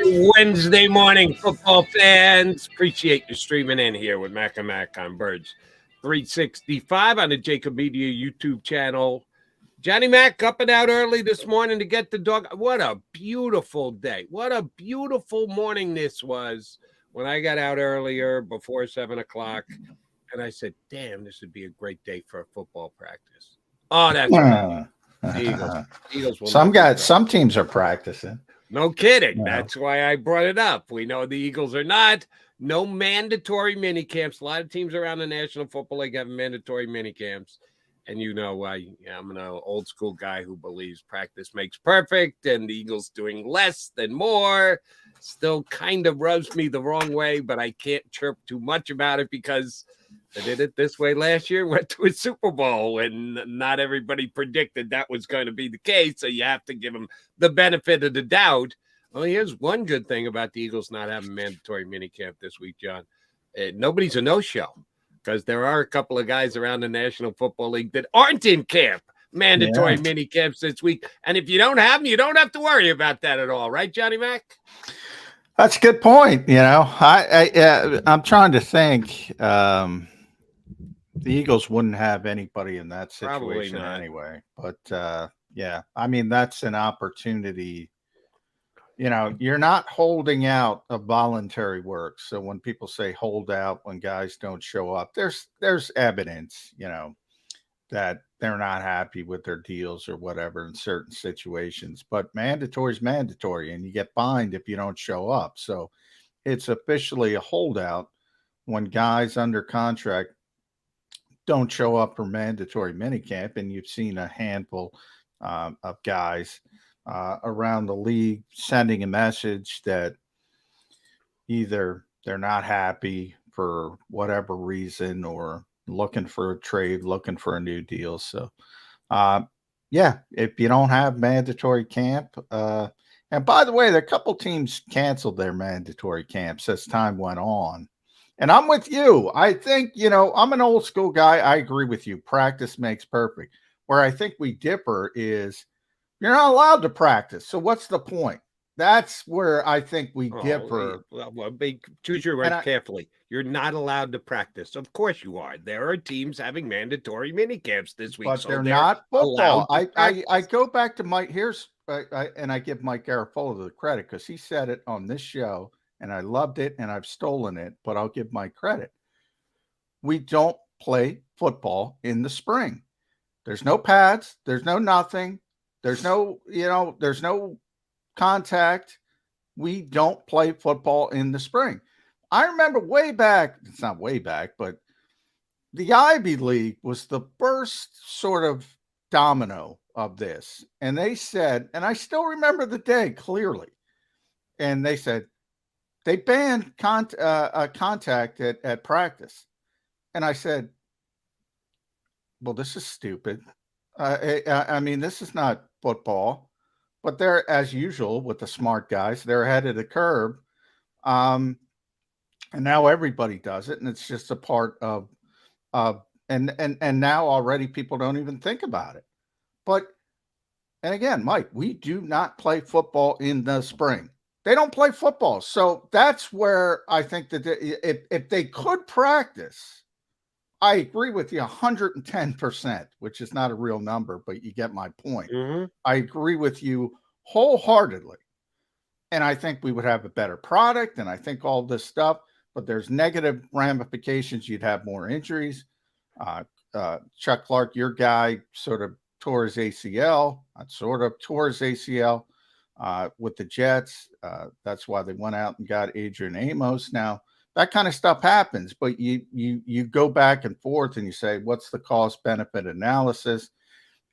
Wednesday morning, football fans. Appreciate you streaming in here with Mac and Mac on Birds 365 on the JAKIB Media YouTube channel. Johnny Mac up and out early this morning to get the dog. What a beautiful day. What a beautiful morning this was when I got out earlier before 7 o'clock. And I said, damn, this would be a great day for a football practice. Oh, that's right. The Eagles. Eagles will some teams are practicing. No kidding. No. That's why I brought it up. We know the Eagles are not. No mandatory mini camps. A lot of teams around the National Football League have mandatory mini camps. And you know, I'm an old school guy who believes practice makes perfect, and the Eagles doing less than more still kind of rubs me the wrong way, but I can't chirp too much about it because they did it this way last year, went to a Super Bowl, and not everybody predicted that was going to be the case, so you have to give them the benefit of the doubt. Well, here's one good thing about the Eagles not having mandatory minicamp this week, John. Nobody's a no-show because there are a couple of guys around the National Football League that aren't in camp, mandatory mini camps this week. And if you don't have them, you don't have to worry about that at all. Right, Johnny Mac? That's a good point. You know, I'm trying to think. The Eagles wouldn't have anybody in that situation anyway. But, yeah, I mean, that's an opportunity. You know, you're not holding out a voluntary work. So when people say hold out when guys don't show up, there's evidence, you know, that they're not happy with their deals or whatever in certain situations. But mandatory is mandatory, and you get fined if you don't show up. So it's officially a holdout when guys under contract don't show up for mandatory minicamp, and you've seen a handful of guys around the league sending a message that either they're not happy for whatever reason or looking for a trade, looking for a new deal. So, yeah, if you don't have mandatory camp, and by the way, there are a couple teams canceled their mandatory camps as time went on. And I'm with you. I think, you know, I'm an old school guy. I agree with you. Practice makes perfect. Where I think we differ is you're not allowed to practice. So what's the point? That's where I think we differ. Well, choose your words carefully. You're not allowed to practice. Of course you are. There are teams having mandatory mini camps this week. But so they're not football. I go back to Mike. And I give Mike Garafolo the credit because he said it on this show, and I loved it, and I've stolen it, but I'll give Mike credit. We don't play football in the spring. There's no pads. There's no nothing. There's no, you know, there's no contact. We don't play football in the spring. I remember way back, it's not way back, but the Ivy League was the first sort of domino of this. And they said, and I still remember the day clearly, and they said they banned contact at practice. And I said, well, this is stupid. I mean, this is not football, but they're, as usual with the smart guys, they're ahead of the curve. And now everybody does it, and it's just a part of and now already people don't even think about it. But and again, Mike, we do not play football in the spring. They don't play football. So that's where I think that if they could practice, I agree with you 110%, which is not a real number, but you get my point. Mm-hmm. I agree with you wholeheartedly. And I think we would have a better product, and I think all this stuff, but there's negative ramifications. You'd have more injuries. Chuck Clark, your guy, sort of tore his ACL, with the Jets. That's why they went out and got Adrian Amos. Now, that kind of stuff happens, but you go back and forth and you say, what's the cost benefit analysis?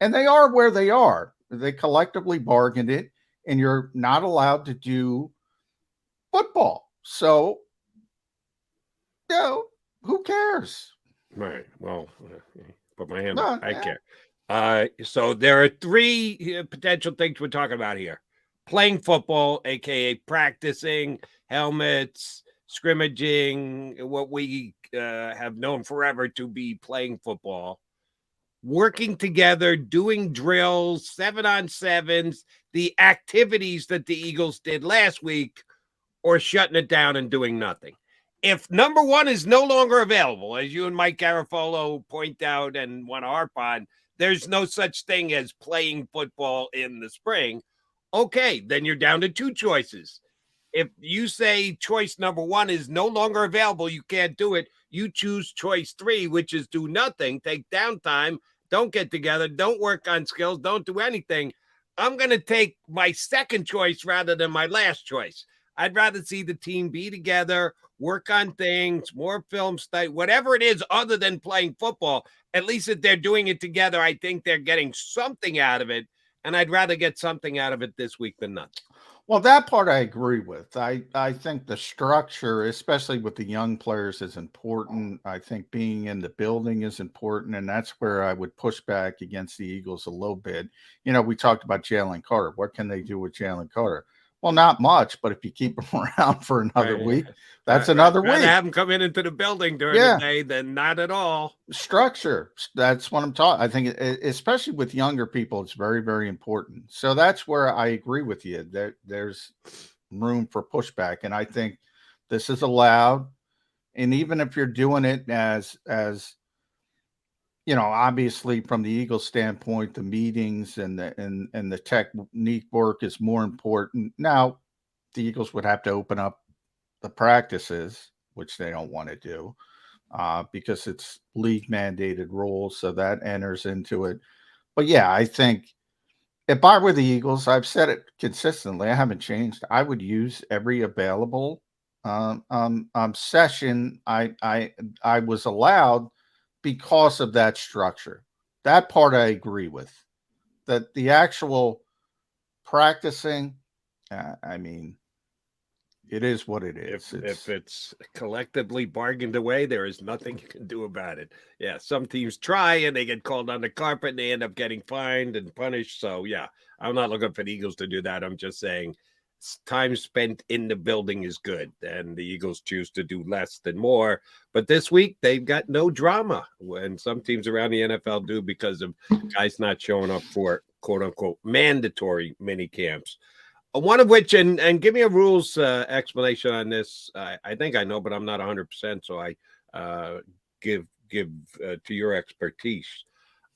And they are where they are. They collectively bargained it, and you're not allowed to do football. So, you know, who cares? Right. Well, put my hand up. I care. So there are three potential things we're talking about here. Playing football, a.k.a. practicing, helmets, scrimmaging, what we have known forever to be playing football, working together, doing drills, 7-on-7s, the activities that the Eagles did last week or shutting it down and doing nothing. If number one is no longer available, as you and Mike Garafolo point out and want to harp on, there's no such thing as playing football in the spring. Okay, then you're down to two choices. If you say choice number one is no longer available, you can't do it. You choose choice three, which is do nothing, take downtime, don't get together, don't work on skills, don't do anything. I'm going to take my second choice rather than my last choice. I'd rather see the team be together, work on things, more film study, whatever it is other than playing football. At least if they're doing it together, I think they're getting something out of it. And I'd rather get something out of it this week than nothing. Well, that part I agree with. I think the structure, especially with the young players, is important. I think being in the building is important, and that's where I would push back against the Eagles a little bit. You know, we talked about Jalen Carter. What can they do with Jalen Carter? Well, not much, but if you keep him around for another week, that's another week. Rather have him come into the building during the day than not at all. Structure. That's what I'm talking. I think, especially with younger people, it's very, very important. So that's where I agree with you. There's room for pushback, and I think this is allowed. And even if you're doing it as you know, obviously from the Eagles standpoint, the meetings and the technique work is more important. Now, the Eagles would have to open up the practices, which they don't want to do because it's league mandated rules. So that enters into it. But yeah, I think if I were the Eagles, I've said it consistently. I haven't changed. I would use every available session I was allowed because of that structure. That part I agree with. That the actual practicing, I mean, it is what it is. If it's collectively bargained away, there is nothing you can do about it. Yeah, some teams try and they get called on the carpet and they end up getting fined and punished. So, yeah, I'm not looking for the Eagles to do that. I'm just saying time spent in the building is good, and the Eagles choose to do less than more. But this week, they've got no drama, and some teams around the NFL do because of guys not showing up for quote-unquote mandatory mini camps. One of which, and give me a rules explanation on this. I think I know, but I'm not 100%, so I give to your expertise.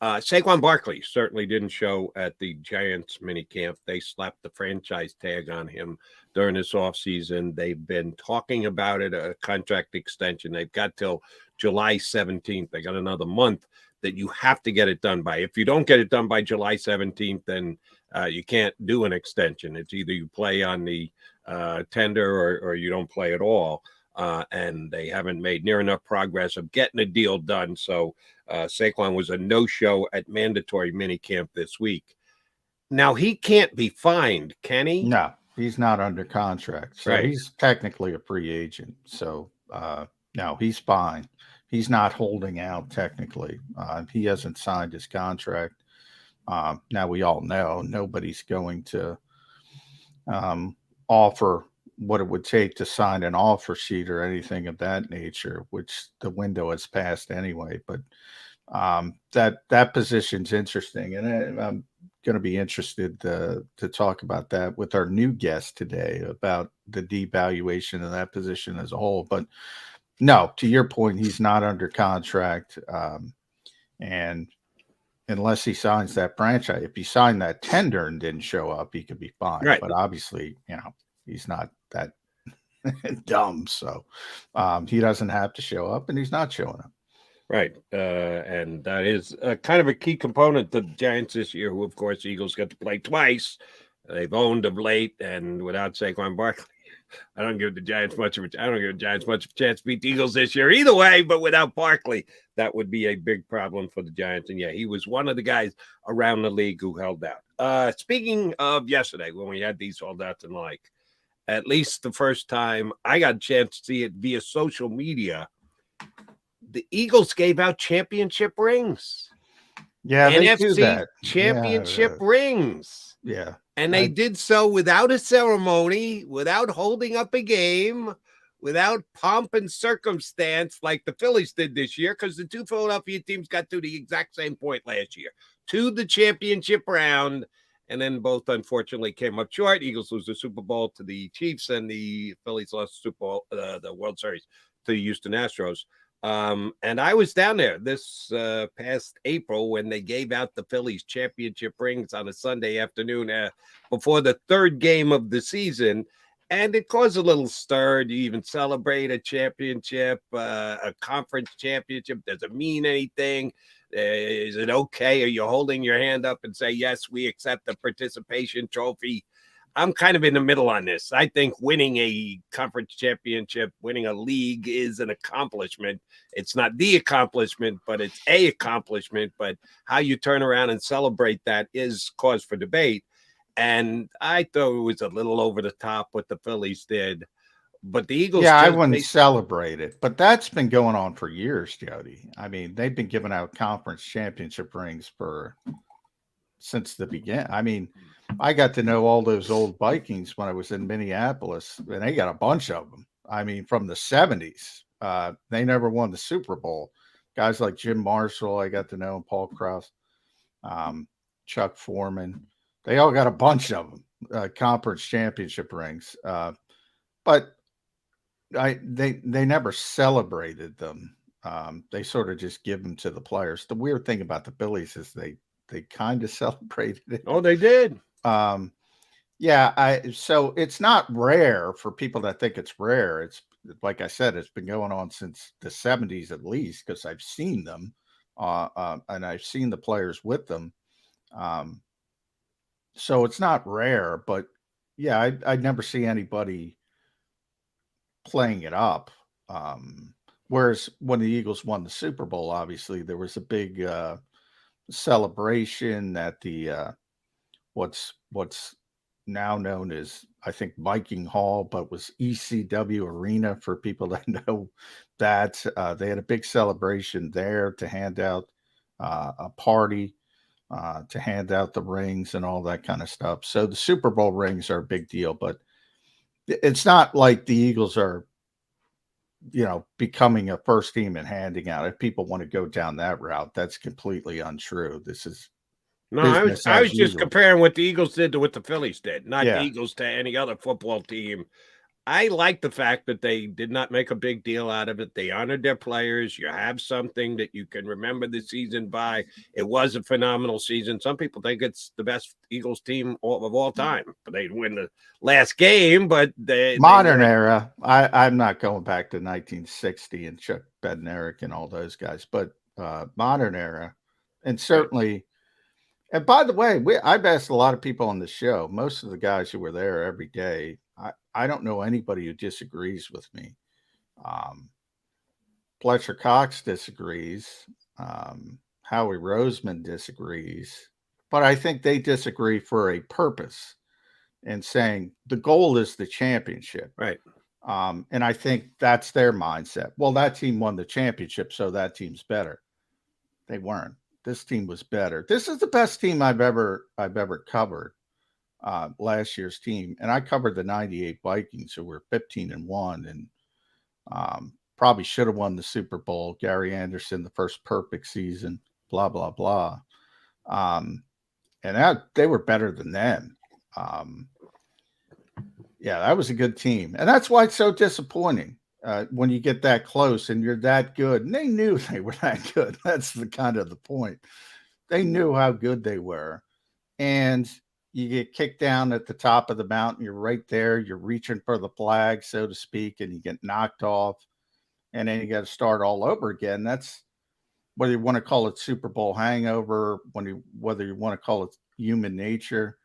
Saquon Barkley certainly didn't show at the Giants minicamp. They slapped the franchise tag on him during this offseason. They've been talking about it, a contract extension. They've got till July 17th. They got another month that you have to get it done by. If you don't get it done by July 17th, then you can't do an extension. It's either you play on the tender or you don't play at all. And they haven't made near enough progress of getting a deal done. So Saquon was a no-show at mandatory minicamp this week. Now, he can't be fined, can he? No, he's not under contract. So he's technically a free agent. So, no, he's fine. He's not holding out technically. He hasn't signed his contract. Now, we all know nobody's going to offer what it would take to sign an offer sheet or anything of that nature, which the window has passed anyway. But that position's interesting, and I'm going to be interested to talk about that with our new guest today about the devaluation of that position as a whole. But no, to your point, he's not under contract, and unless he signs that franchise, if he signed that tender and didn't show up, he could be fined. Right. But obviously, he's not that dumb. So he doesn't have to show up, and he's not showing up. Right. And that is kind of a key component to the Giants this year, who, of course, the Eagles get to play twice. They've owned of late, and without Saquon Barkley, I don't give the Giants much of a chance to beat the Eagles this year either way, but without Barkley, that would be a big problem for the Giants. And yeah, he was one of the guys around the league who held out. Speaking of yesterday, when we had these holdouts and at least the first time I got a chance to see it via social media, the Eagles gave out championship rings. Yeah, NFC they do that. Championship rings. Yeah. And they did so without a ceremony, without holding up a game, without pomp and circumstance like the Phillies did this year, because the two Philadelphia teams got to the exact same point last year, to the championship round. and then both unfortunately came up short. Eagles lose the Super Bowl to the Chiefs, and the Phillies lost the Super Bowl, the World Series, to the Houston Astros. And I was down there this past April when they gave out the Phillies championship rings on a Sunday afternoon before the third game of the season. And it caused a little stir. Do you even celebrate a championship, a conference championship? Does it mean anything? Is it okay? Are you holding your hand up and say, yes, we accept the participation trophy? I'm kind of in the middle on this. I think winning a conference championship, winning a league is an accomplishment. It's not the accomplishment, but it's a accomplishment. But how you turn around and celebrate that is cause for debate. And I thought it was a little over the top what the Phillies did. But the Eagles, yeah, I wouldn't celebrate it, but that's been going on for years, Jody. I mean, they've been giving out conference championship rings since the beginning. I mean, I got to know all those old Vikings when I was in Minneapolis, and they got a bunch of them. I mean, from the 70s. They never won the Super Bowl. Guys like Jim Marshall, I got to know, and Paul Krause, Chuck Foreman. They all got a bunch of them, conference championship rings. But they never celebrated them. They sort of just give them to the players. The weird thing about the Phillies is they kind of celebrated it. Oh, they did. Yeah, so it's not rare for people that think it's rare. It's like I said, it's been going on since the 70s at least, because I've seen them, and I've seen the players with them. So it's not rare, but yeah, I'd never see anybody playing it up. Whereas when the Eagles won the Super Bowl, obviously there was a big celebration at the what's now known as, I think, Viking Hall, but was ECW Arena for people that know that. They had a big celebration there to hand out a party, to hand out the rings and all that kind of stuff. So the Super Bowl rings are a big deal, but it's not like the Eagles are, becoming a first team and handing out. If people want to go down that route, that's completely untrue. This is I was just comparing what the Eagles did to what the Phillies did, not the Eagles to any other football team. I like the fact that they did not make a big deal out of it. They honored their players. You have something that you can remember the season by. It was a phenomenal season. Some people think it's the best Eagles team of all time. But they win the last game, but modern era. I'm not going back to 1960 and Chuck Bednarik and all those guys, but modern era. And certainly, and by the way, I've asked a lot of people on the show, most of the guys who were there every day, I don't know anybody who disagrees with me. Fletcher Cox disagrees. Howie Roseman disagrees. But I think they disagree for a purpose and saying the goal is the championship. Right. And I think that's their mindset. Well, that team won the championship, so that team's better. They weren't. This team was better. This is the best team I've ever covered. Last year's team, and I covered the 98 Vikings, who were 15-1 and probably should have won the Super Bowl. Gary Anderson, the first perfect season, blah blah blah. And they were better than them. Yeah, that was a good team, and that's why it's so disappointing when you get that close and you're that good. And they knew they were that good. That's the kind of the point. They knew how good they were, and you get kicked down at the top of the mountain. You're right there. You're reaching for the flag, so to speak, and you get knocked off. And then you got to start all over again. That's whether you want to call it Super Bowl hangover, whether you want to call it human nature.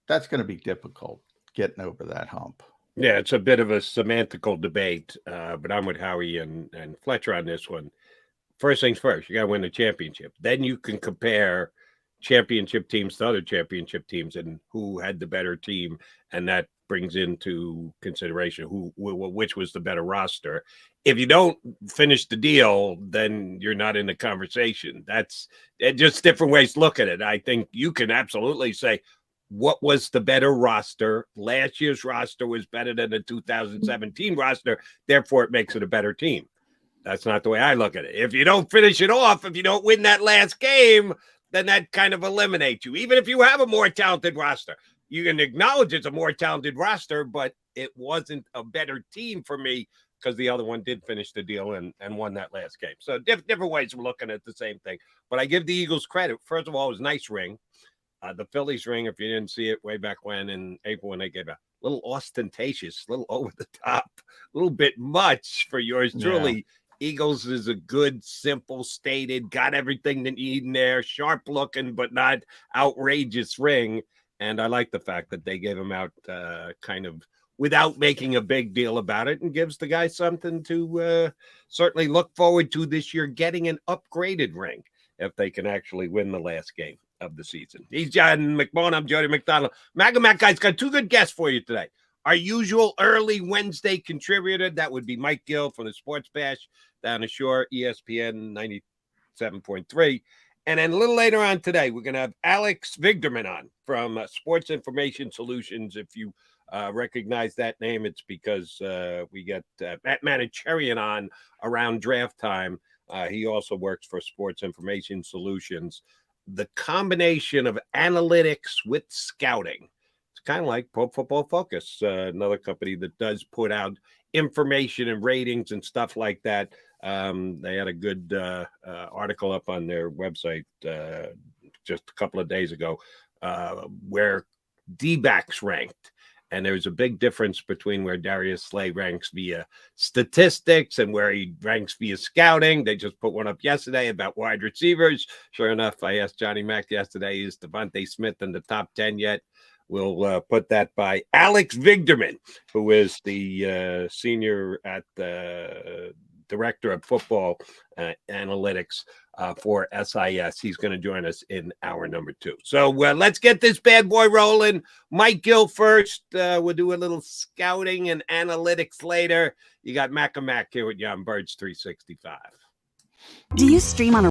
That's going to be difficult getting over that hump. Yeah, it's a bit of a semantical debate, but I'm with Howie and Fletcher on this one. First things first, you got to win the championship. Then you can compare championship teams to other championship teams and who had the better team, and that brings into consideration which was the better roster. If you don't finish the deal, then you're not in the conversation. That's just different ways to look at it. I think you can absolutely say what was the better roster. Last year's roster was better than the 2017 roster, therefore it makes it a better team. That's not the way I look at it. If you don't finish it off, if you don't win that last game, then that kind of eliminates you. Even if you have a more talented roster, you can acknowledge it's a more talented roster, but it wasn't a better team for me because the other one did finish the deal and won that last game. So different ways of looking at the same thing. But I give the Eagles credit. First of all, it was a nice ring. The Phillies ring, if you didn't see it way back when in April when they gave a little ostentatious, a little over the top, a little bit much for yours truly. Eagles is a good, simple, stated, got everything that you need in there, sharp looking, but not outrageous ring. And I like the fact that they gave him out kind of without making a big deal about it, and gives the guy something to certainly look forward to this year, getting an upgraded ring if they can actually win the last game of the season. He's John McMullen. I'm Jody McDonald. Mac guys got two good guests for you today. Our usual early Wednesday contributor, that would be Mike Gill from the Sports Bash down the shore, ESPN 97.3. And then a little later on today, we're going to have Alex Vigderman on from Sports Information Solutions. If you recognize that name, it's because we get Matt Manicherian on around draft time. He also works for Sports Information Solutions. The combination of analytics with scouting. It's kind of like Pro Football Focus, another company that does put out information and ratings and stuff like that. They had a good article up on their website just a couple of days ago where D-backs ranked. And there's a big difference between where Darius Slay ranks via statistics and where he ranks via scouting. They just put one up yesterday about wide receivers. Sure enough, I asked Johnny Mac yesterday, is Devontae Smith in the top 10 yet? We'll put that by Alex Vigderman, who is the senior at the director of football analytics for SIS. He's going to join us in hour number 2. So let's get this bad boy rolling. Mike Gill first. We'll do a little scouting and analytics later. You got Mac here with you on Birds 365. Do you stream on a